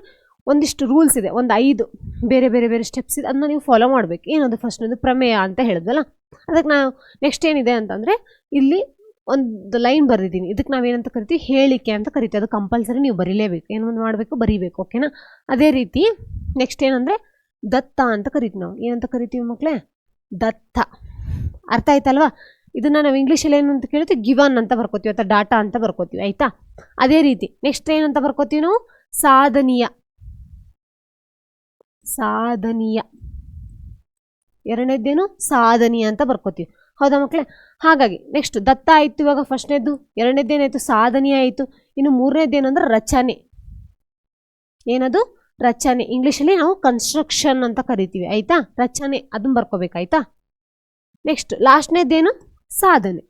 ಒಂದಿಷ್ಟು ರೂಲ್ಸ್ ಇದೆ, ಒಂದು 5 ಬೇರೆ ಬೇರೆ ಬೇರೆ ಸ್ಟೆಪ್ಸ್ ಇದೆ, ಅದನ್ನ ನೀವು ಫಾಲೋ ಮಾಡಬೇಕು. ಏನದು ಫಸ್ಟ್ನದು ಪ್ರಮೇಯ ಅಂತ ಹೇಳಿದ್ವಲ್ಲ, ಅದಕ್ಕೆ ನಾವು ನೆಕ್ಸ್ಟ್ ಏನಿದೆ ಅಂತಂದರೆ ಇಲ್ಲಿ ಒಂದು ಲೈನ್ ಬರೆದಿದ್ದೀನಿ. ಇದಕ್ಕೆ ನಾವೇನಂತ ಕರಿತೀವಿ, ಹೇಳಿಕೆ ಅಂತ ಕರಿತೀವಿ. ಅದು ಕಂಪಲ್ಸರಿ ನೀವು ಬರೀಲೇಬೇಕು, ಏನು ಮಾಡಬೇಕು, ಬರೀಬೇಕು, ಓಕೆನಾ? ಅದೇ ರೀತಿ ನೆಕ್ಸ್ಟ್ ಏನಂದರೆ ದತ್ತ ಅಂತ ಕರಿತೀವಿ ನಾವು. ಏನಂತ ಕರಿತೀವಿ ಮಕ್ಕಳೇ? ದತ್ತ. ಅರ್ಥ ಆಯ್ತಲ್ವಾ? ಇದನ್ನು ನಾವು ಇಂಗ್ಲೀಷಲ್ಲಿ ಏನಂತ ಕೇಳ್ತೀವಿ, ಗಿವನ್ ಅಂತ ಬರ್ಕೋತೀವಿ ಅಥವಾ ಡಾಟಾ ಅಂತ ಬರ್ಕೋತೀವಿ, ಆಯಿತಾ? ಅದೇ ರೀತಿ ನೆಕ್ಸ್ಟ್ ಏನಂತ ಬರ್ಕೋತೀವಿ ನಾವು, ಸಾಧನೀಯ. ಎರಡನೇದೇನು, ಸಾಧನೀಯ ಅಂತ ಬರ್ಕೋತೀವಿ, ಹೌದಾ ಮಕ್ಕಳೇ? ಹಾಗಾಗಿ ನೆಕ್ಸ್ಟ್ ದತ್ತ ಆಯಿತು. ಇವಾಗ ಫಸ್ಟ್ನೇದು, ಎರಡನೇದೇನಾಯಿತು, ಸಾಧನೀಯ ಆಯಿತು. ಇನ್ನು ಮೂರನೇದೇನಂದ್ರೆ ರಚನೆ. ಏನದು? ರಚನೆ. ಇಂಗ್ಲೀಷಲ್ಲಿ ನಾವು ಕನ್ಸ್ಟ್ರಕ್ಷನ್ ಅಂತ ಕರಿತೀವಿ, ಆಯಿತಾ? ರಚನೆ ಅದನ್ನ ಬರ್ಕೋಬೇಕಾಯ್ತಾ? ನೆಕ್ಸ್ಟ್ ಲಾಸ್ಟ್ನೇದೇನು, ಸಾಧನೆ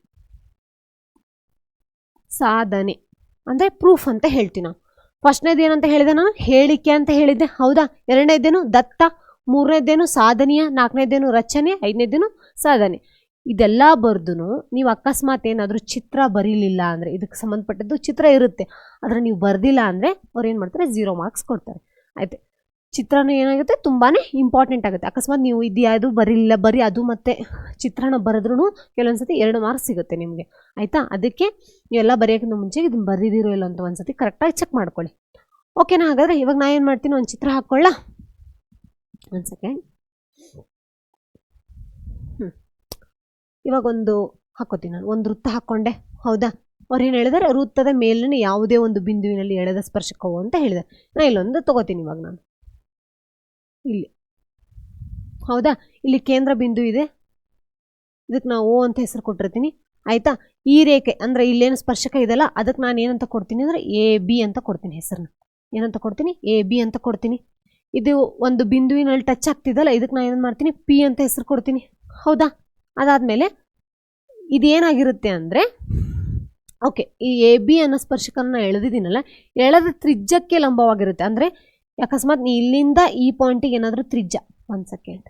ಅಂದರೆ ಪ್ರೂಫ್ ಅಂತ ಹೇಳ್ತೀವಿ ನಾವು. ಫಸ್ಟ್ನೇದು ಏನಂತ ಹೇಳಿದೆ ನಾನು, ಹೇಳಿಕೆ ಅಂತ ಹೇಳಿದ್ದೆ, ಹೌದಾ? ಎರಡನೇದೇನು ದತ್ತ, ಮೂರನೇದೇನು ಸಾಧನೀಯ, ನಾಲ್ಕನೇದೇನು ರಚನೆ, ಐದನೇದೇನು ಸಾಧನೆ. ಇದೆಲ್ಲ ಬರ್ದು ನೀವು ಅಕಸ್ಮಾತ್ ಏನಾದರೂ ಚಿತ್ರ ಬರೀಲಿಲ್ಲ ಅಂದರೆ, ಇದಕ್ಕೆ ಸಂಬಂಧಪಟ್ಟದ್ದು ಚಿತ್ರ ಇರುತ್ತೆ, ಆದರೆ ನೀವು ಬರ್ದಿಲ್ಲ ಅಂದರೆ ಅವ್ರು ಏನು ಮಾಡ್ತಾರೆ, 0 ಮಾರ್ಕ್ಸ್ ಕೊಡ್ತಾರೆ, ಆಯ್ತು? ಚಿತ್ರನೂ ಏನಾಗುತ್ತೆ, ತುಂಬಾ ಇಂಪಾರ್ಟೆಂಟ್ ಆಗುತ್ತೆ. ಅಕಸ್ಮಾತ್ ನೀವು ಇದು ಯಾವುದು ಬರೀಲಿಲ್ಲ, ಬರೀ ಅದು ಮತ್ತು ಚಿತ್ರನ ಬರೆದ್ರೂ ಕೆಲವೊಂದ್ಸತಿ 2 ಮಾರ್ಕ್ಸ್ ಸಿಗುತ್ತೆ ನಿಮಗೆ, ಆಯಿತಾ? ಅದಕ್ಕೆ ನೀವೆಲ್ಲ ಬರೆಯೋಕ್ಕಿಂತ ಮುಂಚೆ ಇದನ್ನು ಬರೆದಿರೋ ಇಲ್ಲ ಅಂತ ಒಂದ್ಸತಿ ಕರೆಕ್ಟಾಗಿ ಚೆಕ್ ಮಾಡ್ಕೊಳ್ಳಿ, ಓಕೆನಾ? ಹಾಗಾದರೆ ಇವಾಗ ನಾ ಏನು ಮಾಡ್ತೀನಿ, ಒಂದು ಚಿತ್ರ ಹಾಕ್ಕೊಳ್ಳ, ಒಂದು ಸೆಕೆಂಡ್. ಇವಾಗ ಒಂದು ಹಾಕೋತೀನಿ ನಾನು, ಒಂದು ವೃತ್ತ ಹಾಕ್ಕೊಂಡೆ, ಹೌದಾ? ಅವ್ರು ಏನು ಹೇಳಿದಾರೆ, ವೃತ್ತದ ಮೇಲಿನ ಯಾವುದೇ ಒಂದು ಬಿಂದುವಿನಲ್ಲಿ ಎಳೆದ ಸ್ಪರ್ಶಕವು ಅಂತ ಹೇಳಿದೆ. ನಾನು ಇಲ್ಲೊಂದು ತಗೋತೀನಿ ಇವಾಗ ನಾನು, ಇಲ್ಲಿ, ಹೌದಾ? ಇಲ್ಲಿ ಕೇಂದ್ರ ಬಿಂದು ಇದೆ, ಇದಕ್ಕೆ ನಾವು ಓ ಅಂತ ಹೆಸರು ಕೊಟ್ಟಿರ್ತೀನಿ, ಆಯಿತಾ? ಈ ರೇಖೆ ಅಂದರೆ ಇಲ್ಲೇನು ಸ್ಪರ್ಶಕ ಇದೆಲ್ಲ, ಅದಕ್ಕೆ ನಾನು ಏನಂತ ಕೊಡ್ತೀನಿ ಅಂದರೆ AB ಅಂತ ಕೊಡ್ತೀನಿ ಹೆಸರನ್ನ. ಏನಂತ ಕೊಡ್ತೀನಿ? AB ಅಂತ ಕೊಡ್ತೀನಿ. ಇದು ಒಂದು ಬಿಂದುವಿನಲ್ಲಿ ಟಚ್ ಆಗ್ತಿದಲ್ಲ, ಇದಕ್ಕೆ ನಾನು ಏನು ಮಾಡ್ತೀನಿ, P ಅಂತ ಹೆಸರು ಕೊಡ್ತೀನಿ, ಹೌದಾ? ಅದಾದಮೇಲೆ ಇದೇನಾಗಿರುತ್ತೆ ಅಂದರೆ, ಓಕೆ, ಈ AB ಅನ್ನೋ ಸ್ಪರ್ಶಕನ ಎಳೆದಿದ್ದೀನಲ್ಲ, ಎಳೆದ ತ್ರಿಜ್ಯಕ್ಕೆ ಲಂಬವಾಗಿರುತ್ತೆ. ಅಂದರೆ ಅಕಸ್ಮಾತ್ ಇಲ್ಲಿಂದ ಈ ಪಾಯಿಂಟಿಗೆ ಏನಾದರೂ ತ್ರಿಜ್ಯ, ಒಂದು ಸೆಕೆಂಡ್,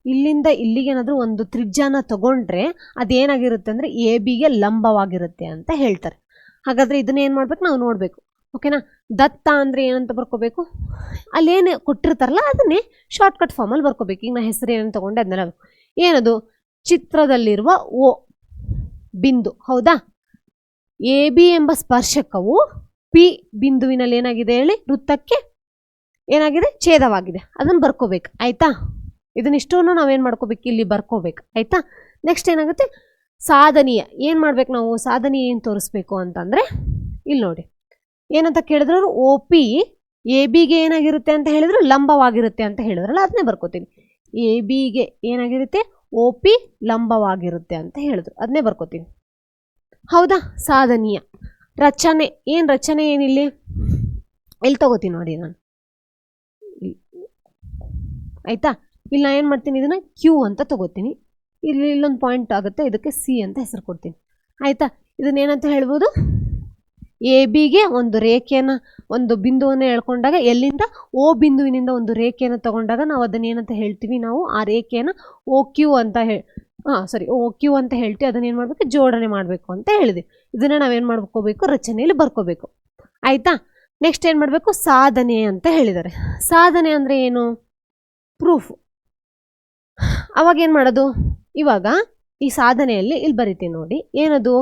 ಇಲ್ಲಿಂದ ಇಲ್ಲಿಗೆ ಏನಾದರೂ ಒಂದು ತ್ರಿಜ್ಯನ ತಗೊಂಡ್ರೆ ಅದೇನಾಗಿರುತ್ತೆ ಅಂದರೆ ABಗೆ ಲಂಬವಾಗಿರುತ್ತೆ ಅಂತ ಹೇಳ್ತಾರೆ. ಹಾಗಾದರೆ ಇದನ್ನ ಏನು ಮಾಡ್ಬೇಕು, ನಾವು ನೋಡಬೇಕು, ಓಕೆನಾ? ದತ್ತ ಅಂದರೆ ಏನಂತ ಬರ್ಕೋಬೇಕು, ಅಲ್ಲೇನು ಕೊಟ್ಟಿರ್ತಾರಲ್ಲ ಅದನ್ನೇ ಶಾರ್ಟ್ಕಟ್ ಫಾರ್ಮಲ್ಲಿ ಬರ್ಕೋಬೇಕು. ಈಗ ನಾ ಹೆಸರು ಏನಂತ ತಗೊಂಡೆ ಅದನ್ನೆಲ್ಲ, ಏನದು, ಚಿತ್ರದಲ್ಲಿರುವ ಓ ಬಿಂದು, ಹೌದಾ? AB ಎಂಬ ಸ್ಪರ್ಶಕವು P ಬಿಂದುವಿನಲ್ಲಿ ಏನಾಗಿದೆ ಹೇಳಿ, ವೃತ್ತಕ್ಕೆ ಏನಾಗಿದೆ, ಛೇದವಾಗಿದೆ, ಅದನ್ನು ಬರ್ಕೋಬೇಕು, ಆಯಿತಾ? ಇದನ್ನಿಷ್ಟೂ ನಾವೇನು ಮಾಡ್ಕೋಬೇಕು, ಇಲ್ಲಿ ಬರ್ಕೋಬೇಕು, ಆಯಿತಾ? ನೆಕ್ಸ್ಟ್ ಏನಾಗುತ್ತೆ, ಸಾಧನೀಯ. ಏನು ಮಾಡ್ಬೇಕು ನಾವು, ಸಾಧನೀಯ ಏನು ತೋರಿಸ್ಬೇಕು ಅಂತಂದರೆ, ಇಲ್ಲಿ ನೋಡಿ ಏನಂತ ಕೇಳಿದ್ರು, OP ABಗೆ ಏನಾಗಿರುತ್ತೆ ಅಂತ ಹೇಳಿದ್ರು, ಲಂಬವಾಗಿರುತ್ತೆ ಅಂತ ಹೇಳಿದ್ರಲ್ಲ, ಅದನ್ನೇ ಬರ್ಕೋತೀನಿ. ABಗೆ ಏನಾಗಿರುತ್ತೆ, OP ಲಂಬವಾಗಿರುತ್ತೆ ಅಂತ ಹೇಳಿದ್ರು, ಅದನ್ನೇ ಬರ್ಕೋತೀನಿ, ಹೌದಾ? ಸಾಧನೀಯ. ರಚನೆ ಏನು ರಚನೆ ಏನಿಲ್ಲಿ ಇಲ್ಲಿ ತಗೋತೀನಿ ನೋಡಿ ನಾನು, ಆಯಿತಾ. ಇಲ್ಲಿ ನಾನು ಏನು ಮಾಡ್ತೀನಿ, ಇದನ್ನು ಕ್ಯೂ ಅಂತ ತಗೋತೀನಿ. ಇಲ್ಲಿ ಇಲ್ಲೊಂದು ಪಾಯಿಂಟ್ ಆಗುತ್ತೆ, ಇದಕ್ಕೆ ಸಿ ಅಂತ ಹೆಸರು ಕೊಡ್ತೀನಿ, ಆಯಿತಾ. ಇದನ್ನೇನಂತ ಹೇಳ್ಬೋದು, ಎ ಬಿಗೆ ಒಂದು ರೇಖೆಯನ್ನು, ಒಂದು ಬಿಂದುವನ್ನು ಹೇಳ್ಕೊಂಡಾಗ ಎಲ್ಲಿಂದ ಓ ಬಿಂದುವಿನಿಂದ ಒಂದು ರೇಖೆಯನ್ನು ತಗೊಂಡಾಗ ನಾವು ಅದನ್ನೇನಂತ ಹೇಳ್ತೀವಿ, ನಾವು ಆ ರೇಖೆಯನ್ನು ಓ ಕ್ಯೂ ಅಂತ ಓ ಕ್ಯೂ ಅಂತ ಹೇಳ್ತೀವಿ. ಅದನ್ನೇನು ಮಾಡಬೇಕು, ಜೋಡಣೆ ಮಾಡಬೇಕು ಅಂತ ಹೇಳಿದ್ವಿ. ಇದನ್ನು ನಾವೇನು ಮಾಡ್ಕೋಬೇಕು, ರಚನೆಯಲ್ಲಿ ಬರ್ಕೋಬೇಕು, ಆಯಿತಾ. ನೆಕ್ಸ್ಟ್ ಏನು ಮಾಡಬೇಕು, ಸಾಧನೆ ಅಂತ ಹೇಳಿದ್ದಾರೆ. ಸಾಧನೆ ಅಂದರೆ ಏನು, ಪ್ರೂಫ್. ಅವಾಗ ಏನು ಮಾಡೋದು, ಇವಾಗ ಈ ಸಾಧನೆಯಲ್ಲಿ ಇಲ್ಲಿ ಬರಿತೀನಿ ನೋಡಿ, ಏನದು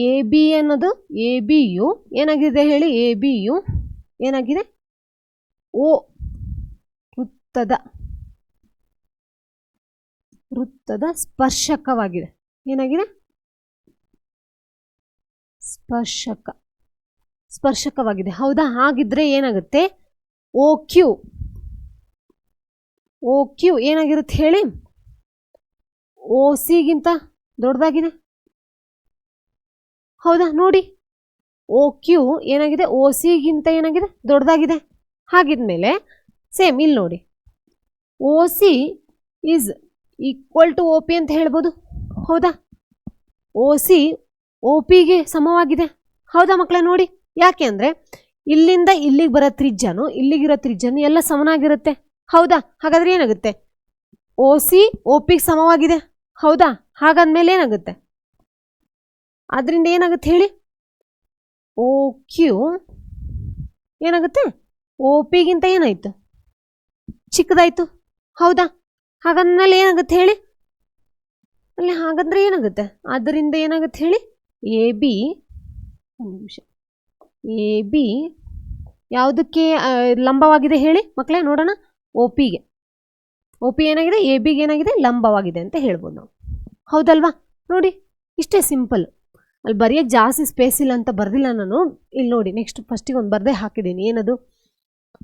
ಎ ಬಿ ಅನ್ನೋದು, ಎ ಬಿ ಯು ಏನಾಗಿದೆ ಹೇಳಿ, ಎ ಬಿ ಯು ಏನಾಗಿದೆ, ಓ ವೃತ್ತದ ಸ್ಪರ್ಶಕವಾಗಿದೆ. ಏನಾಗಿದೆ, ಸ್ಪರ್ಶಕವಾಗಿದೆ, ಹೌದಾ. ಹಾಗಿದ್ರೆ ಏನಾಗುತ್ತೆ, ಓ ಕ್ಯೂ ಏನಾಗಿರುತ್ತೆ ಹೇಳಿ, ಓ ಸಿಗಿಂತ ದೊಡ್ಡದಾಗಿದೆ, ಹೌದಾ. ನೋಡಿ, ಓ ಕ್ಯೂ ಏನಾಗಿದೆ, ಓ ಸಿಗಿಂತ ಏನಾಗಿದೆ, ದೊಡ್ಡದಾಗಿದೆ. ಹಾಗಿದ್ಮೇಲೆ ಸೇಮ್ ಇಲ್ಲಿ ನೋಡಿ, O C is equal to O P ಅಂತ ಹೇಳ್ಬೋದು, ಹೌದಾ. ಓ ಸಿ ಓ ಪಿಗೆ ಸಮವಾಗಿದೆ, ಹೌದಾ ಮಕ್ಕಳೇ. ನೋಡಿ, ಯಾಕೆ ಅಂದರೆ ಇಲ್ಲಿಂದ ಇಲ್ಲಿಗೆ ಬರೋ ತ್ರಿಜ್ಯನು ಇಲ್ಲಿಗಿರೋ ತ್ರಿಜ್ಯನು ಎಲ್ಲ ಸಮನಾಗಿರುತ್ತೆ, ಹೌದಾ. ಹಾಗಾದ್ರೆ ಏನಾಗುತ್ತೆ, ಓ ಸಿ ಓ ಪಿಗೆ ಸಮವಾಗಿದೆ, ಹೌದಾ. ಹಾಗಾದ್ಮೇಲೆ ಏನಾಗುತ್ತೆ, ಅದರಿಂದ ಏನಾಗುತ್ತೆ ಹೇಳಿ, ಓ ಕ್ಯೂ ಏನಾಗುತ್ತೆ, ಓ ಪಿಗಿಂತ ಏನಾಯಿತು, ಚಿಕ್ಕದಾಯಿತು, ಹೌದಾ. ಹಾಗಾದ್ಮೇಲೆ ಏನಾಗುತ್ತೆ ಹೇಳಿ, ಅಲ್ಲಿ ಹಾಗಂದ್ರೆ ಏನಾಗುತ್ತೆ, ಅದರಿಂದ ಏನಾಗುತ್ತೆ ಹೇಳಿ, ಎ ಬಿ, ಒಂದು ನಿಮಿಷ, ಎ ಬಿ ಯಾವುದಕ್ಕೆ ಲಂಬವಾಗಿದೆ ಹೇಳಿ ಮಕ್ಕಳೇ, ನೋಡೋಣ. ಓ ಪಿಗೆ, ಓ ಪಿ ಏನಾಗಿದೆ, ಎ ಬಿಗೆ ಏನಾಗಿದೆ, ಲಂಬವಾಗಿದೆ ಅಂತ ಹೇಳ್ಬೋದು ನಾವು, ಹೌದಲ್ವಾ. ನೋಡಿ, ಇಷ್ಟೇ ಸಿಂಪಲ್. ಅಲ್ಲಿ ಬರೆಯೋಕ್ಕೆ ಜಾಸ್ತಿ ಸ್ಪೇಸ್ ಇಲ್ಲ ಅಂತ ಬರ್ದಿಲ್ಲ ನಾನು. ಇಲ್ಲಿ ನೋಡಿ, ನೆಕ್ಸ್ಟ್ ಫಸ್ಟಿಗೆ ಒಂದು ಬರ್ದೇ ಹಾಕಿದ್ದೀನಿ. ಏನದು,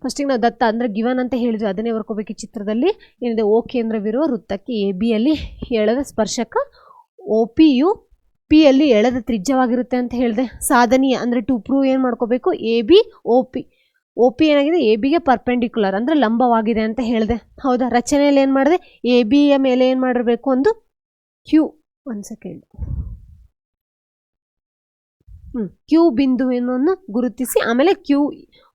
ಫಸ್ಟಿಗೆ ನಾವು ದತ್ತ ಅಂದರೆ ಗಿವನ್ ಅಂತ ಹೇಳಿದ್ವಿ, ಅದನ್ನೇ ಬರ್ಕೋಬೇಕು. ಈ ಚಿತ್ರದಲ್ಲಿ ಏನಿದೆ, ಓ ಕೇಂದ್ರವಿರುವ ವೃತ್ತಕ್ಕೆ ಎ ಬಿಯಲ್ಲಿ ಎಳೆದ ಸ್ಪರ್ಶಕ ಓ ಪಿ ಯು ಪಿಯಲ್ಲಿ ಎಳೆದ ತ್ರಿಜ್ಯವಾಗಿರುತ್ತೆ ಅಂತ ಹೇಳಿದೆ. ಸಾಧನೀಯ ಅಂದರೆ ಟು ಪ್ರೂವ್ ಏನು ಮಾಡ್ಕೋಬೇಕು, ಎ ಬಿ ಓ ಪಿ ಏನಾಗಿದೆ, ಎ ಬಿಗೆ ಪರ್ಪೆಂಡಿಕ್ಯುಲರ್ ಅಂದರೆ ಲಂಬವಾಗಿದೆ ಅಂತ ಹೇಳಿದೆ, ಹೌದಾ. ರಚನೆಯಲ್ಲಿ ಏನು ಮಾಡಿದೆ, ಎ ಬಿಯ ಮೇಲೆ ಏನು ಮಾಡಿರಬೇಕು, ಒಂದು ಕ್ಯೂ, ಒಂದು ಸೆಕೆಂಡ್, ಕ್ಯೂ ಬಿಂದುವನ್ನು ಗುರುತಿಸಿ ಆಮೇಲೆ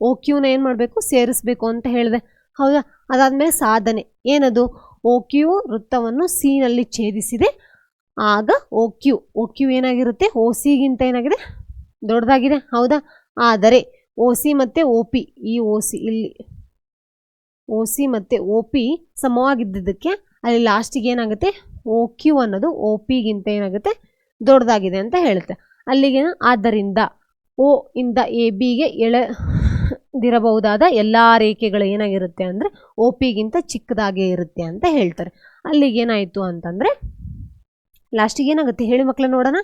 ಓ ಕ್ಯೂನ ಏನು ಮಾಡಬೇಕು, ಸೇರಿಸ್ಬೇಕು ಅಂತ ಹೇಳಿದೆ, ಹೌದಾ. ಅದಾದಮೇಲೆ ಸಾಧನೆ ಏನದು, ಓ ಕ್ಯೂ ವೃತ್ತವನ್ನು ಸಿ ನಲ್ಲಿ ಛೇದಿಸಿದೆ, ಆಗ ಓ ಕ್ಯೂ ಏನಾಗಿರುತ್ತೆ, ಓ ಸಿಗಿಂತ ಏನಾಗಿದೆ, ದೊಡ್ಡದಾಗಿದೆ, ಹೌದಾ. ಆದರೆ ಓ ಸಿ ಮತ್ತು ಓ ಪಿ, ಈ ಓ ಸಿ ಇಲ್ಲಿ ಓ ಸಿ ಮತ್ತು ಓ ಪಿ ಸಮವಾಗಿದ್ದಕ್ಕೆ ಅಲ್ಲಿ ಲಾಸ್ಟಿಗೆ ಏನಾಗುತ್ತೆ, ಓ ಕ್ಯೂ ಅನ್ನೋದು ಓ ಪಿಗಿಂತ ಏನಾಗುತ್ತೆ, ದೊಡ್ಡದಾಗಿದೆ ಅಂತ ಹೇಳುತ್ತೆ. ಅಲ್ಲಿಗೆ ಆದ್ದರಿಂದ ಓ ಇಂದ ಎ ಬಿಗೆ ಎಳೆದಿರಬಹುದಾದ ಎಲ್ಲ ರೇಖೆಗಳು ಏನಾಗಿರುತ್ತೆ ಅಂದರೆ ಓ ಪಿಗಿಂತ ಚಿಕ್ಕದಾಗೇ ಇರುತ್ತೆ ಅಂತ ಹೇಳ್ತಾರೆ. ಅಲ್ಲಿಗೇನಾಯಿತು ಅಂತಂದರೆ ಲಾಸ್ಟಿಗೆ ಏನಾಗುತ್ತೆ ಹೇಳಿ ಮಕ್ಕಳೇ, ನೋಡೋಣ.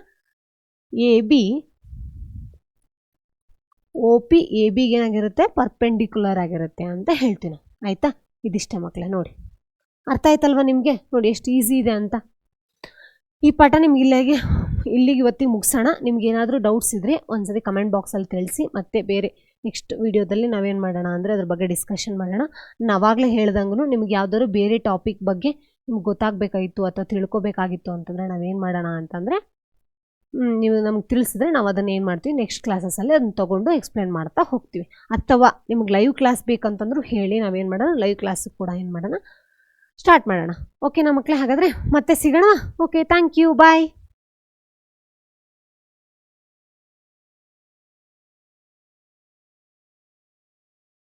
A B O P A ಬಿಗೆ ಏನಾಗಿರುತ್ತೆ, ಪರ್ಪೆಂಡಿಕ್ಯುಲರ್ ಆಗಿರುತ್ತೆ ಅಂತ ಹೇಳ್ತೀನಿ, ಆಯಿತಾ. ಇದಿಷ್ಟೇ ಮಕ್ಕಳೇ, ನೋಡಿ ಅರ್ಥ ಆಯ್ತಲ್ವ ನಿಮಗೆ. ನೋಡಿ ಎಷ್ಟು ಈಸಿ ಇದೆ ಅಂತ. ಈ ಪಾಠ ನಿಮ್ಗೆ ಇಲ್ಲಿಗೆ ಇವತ್ತಿಗೆ ಮುಗಿಸೋಣ. ನಿಮ್ಗೆ ಏನಾದರೂ ಡೌಟ್ಸ್ ಇದ್ದರೆ ಒಂದ್ಸತಿ ಕಮೆಂಟ್ ಬಾಕ್ಸಲ್ಲಿ ತಿಳಿಸಿ. ಮತ್ತು ಬೇರೆ ನೆಕ್ಸ್ಟ್ ವೀಡಿಯೋದಲ್ಲಿ ನಾವೇನು ಮಾಡೋಣ ಅಂದರೆ ಅದ್ರ ಬಗ್ಗೆ ಡಿಸ್ಕಷನ್ ಮಾಡೋಣ. ನಾನು ಆವಾಗಲೇ ಹೇಳ್ದಂಗೂ ನಿಮ್ಗೆ ಯಾವ್ದಾದ್ರು ಬೇರೆ ಟಾಪಿಕ್ ಬಗ್ಗೆ ನಿಮ್ಗೆ ಗೊತ್ತಾಗಬೇಕಾಗಿತ್ತು ಅಥವಾ ತಿಳ್ಕೊಬೇಕಾಗಿತ್ತು ಅಂತಂದರೆ ನಾವೇನು ಮಾಡೋಣ ಅಂತಂದರೆ ನೀವು ನಮ್ಗೆ ತಿಳಿಸಿದ್ರೆ ನಾವು ಅದನ್ನು ಏನು ಮಾಡ್ತೀವಿ, ನೆಕ್ಸ್ಟ್ ಕ್ಲಾಸಸಲ್ಲಿ ಅದನ್ನು ತೊಗೊಂಡು ಎಕ್ಸ್ಪ್ಲೇನ್ ಮಾಡ್ತಾ ಹೋಗ್ತೀವಿ. ಅಥವಾ ನಿಮ್ಗೆ ಲೈವ್ ಕ್ಲಾಸ್ ಬೇಕಂತಂದ್ರೂ ಹೇಳಿ, ನಾವೇನು ಮಾಡೋಣ, ಲೈವ್ ಕ್ಲಾಸ್ ಕೂಡ ಏನು ಮಾಡೋಣ, ಸ್ಟಾರ್ಟ್ ಮಾಡೋಣ. ಓಕೆನಾ ಮಕ್ಕಳೇ, ಹಾಗಾದರೆ ಮತ್ತೆ ಸಿಗೋಣ. Okay, thank you, bye.